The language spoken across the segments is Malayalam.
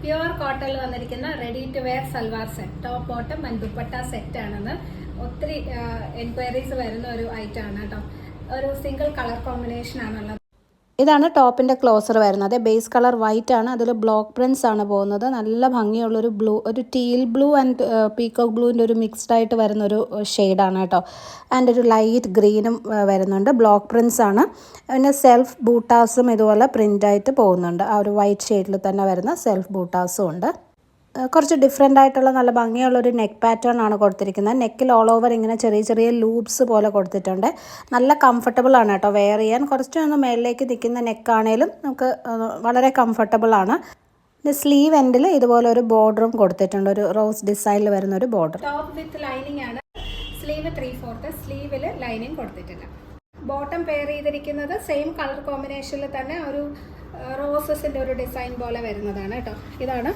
പ്യുവർ കോട്ടണിൽ വന്നിരിക്കുന്ന ready to wear salwar set, top bottom and dupatta set ആണെന്ന് ഒത്തിരി എൻക്വയറീസ് വരുന്ന ഒരു ഐറ്റം ആണ് കേട്ടോ. ഒരു സിംഗിൾ കളർ കോമ്പിനേഷൻ ആണുള്ളത്. ഇതാണ് ടോപ്പിൻ്റെ ക്ലോസർ വരുന്നത്. ബേസ് കളർ വൈറ്റ് ആണ്, അതിൽ ബ്ലോക്ക് പ്രിൻസ് ആണ് പോകുന്നത്. നല്ല ഭംഗിയുള്ളൊരു ബ്ലൂ, ഒരു ടീൽ ബ്ലൂ ആൻഡ് പീക്കോക്ക് ബ്ലൂവിൻ്റെ ഒരു മിക്സ്ഡ് ആയിട്ട് വരുന്നൊരു ഷെയ്ഡാണ് കേട്ടോ. ആൻഡ് ഒരു ലൈറ്റ് ഗ്രീനും വരുന്നുണ്ട്. ബ്ലോക്ക് പ്രിൻസ് ആണ്. പിന്നെ സെൽഫ് ബൂട്ടാസും ഇതുപോലെ പ്രിൻ്റായിട്ട് പോകുന്നുണ്ട്. ആ ഒരു വൈറ്റ് ഷെയ്ഡിൽ തന്നെ വരുന്ന സെൽഫ് ബൂട്ടാസും ഉണ്ട്. കുറച്ച് ഡിഫറെൻ്റ് ആയിട്ടുള്ള നല്ല ഭംഗിയുള്ളൊരു നെക്ക് പാറ്റേൺ ആണ് കൊടുത്തിരിക്കുന്നത്. നെക്കിൽ ഓൾ ഓവർ ഇങ്ങനെ ചെറിയ ചെറിയ ലൂപ്സ് പോലെ കൊടുത്തിട്ടുണ്ട്. നല്ല കംഫർട്ടബിൾ ആണ് കേട്ടോ വെയർ ചെയ്യാൻ. കുറച്ചൊന്ന് മേളിലേക്ക് നിൽക്കുന്ന നെക്കാണേലും നമുക്ക് വളരെ കംഫർട്ടബിൾ ആണ്. സ്ലീവ് എൻഡിൽ ഇതുപോലെ ഒരു ബോർഡറും കൊടുത്തിട്ടുണ്ട്, ഒരു റോസ് ഡിസൈനിൽ വരുന്ന ഒരു ബോർഡർ. ടോപ്പ് വിത്ത് ലൈനിങ് ആണ്. സ്ലീവ് 3/4, സ്ലീവിൽ ലൈനിങ് കൊടുത്തിട്ടില്ല. ബോട്ടം പെയർ ചെയ്തിരിക്കുന്നത് സെയിം കളർ കോമ്പിനേഷനിൽ തന്നെ ഒരു റോസസിൻ്റെ ഒരു ഡിസൈൻ പോലെ വരുന്നതാണ് കേട്ടോ. ഇതാണ്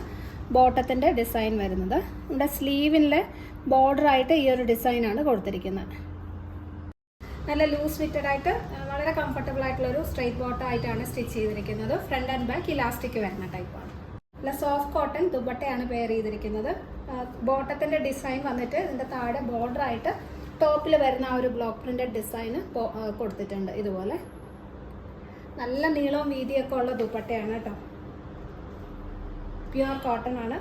ബോട്ടത്തിൻ്റെ ഡിസൈൻ വരുന്നത്. നമ്മുടെ സ്ലീവിൻ്റെ ബോർഡറായിട്ട് ഈ ഒരു ഡിസൈനാണ് കൊടുത്തിരിക്കുന്നത്. നല്ല ലൂസ് ഫിറ്റഡ് ആയിട്ട് വളരെ കംഫർട്ടബിൾ ആയിട്ടുള്ളൊരു സ്ട്രെയിറ്റ് ബോട്ടം ആയിട്ടാണ് സ്റ്റിച്ച് ചെയ്തിരിക്കുന്നത്. ഫ്രണ്ട് ആൻഡ് ബാക്ക് ഇലാസ്റ്റിക് വരുന്ന ടൈപ്പാണ്. നല്ല സോഫ്റ്റ് കോട്ടൺ ദുപ്പട്ടയാണ് പെയർ ചെയ്തിരിക്കുന്നത്. ബോട്ടത്തിൻ്റെ ഡിസൈൻ വന്നിട്ട് ഇതിൻ്റെ താഴെ ബോർഡറായിട്ട് ടോപ്പിൽ വരുന്ന ആ ഒരു ബ്ലോക്ക് പ്രിൻ്റഡ് ഡിസൈന് കൊടുത്തിട്ടുണ്ട്. ഇതുപോലെ നല്ല നീളവും വീതിയൊക്കെ ഉള്ള ദുപ്പട്ടയാണ് കേട്ടോ. പ്യുവർ കോട്ടൺ ആണ്.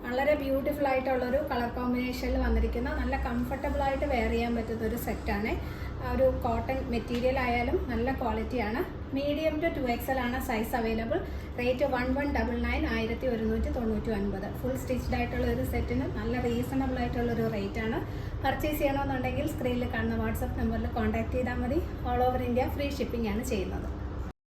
വളരെ ബ്യൂട്ടിഫുൾ ആയിട്ടുള്ളൊരു കളർ കോമ്പിനേഷനിൽ വന്നിരിക്കുന്ന നല്ല കംഫർട്ടബിൾ ആയിട്ട് വെയർ ചെയ്യാൻ പറ്റുന്ന ഒരു സെറ്റാണ്. ഒരു കോട്ടൺ മെറ്റീരിയൽ ആയാലും നല്ല ക്വാളിറ്റിയാണ്. മീഡിയം ടു 2XL ആണ് size available. Rate 1199, 1199. Full stitched ആയിട്ടുള്ള ഒരു സെറ്റിന് നല്ല റീസണബിൾ ആയിട്ടുള്ളൊരു റേറ്റ് ആണ്. പർച്ചേസ് ചെയ്യണമെന്നുണ്ടെങ്കിൽ സ്ക്രീനിൽ കാണുന്ന വാട്സപ്പ് നമ്പറിൽ കോൺടാക്ട് ചെയ്താൽ മതി. All over India free shipping ആണ് ചെയ്യുന്നത്.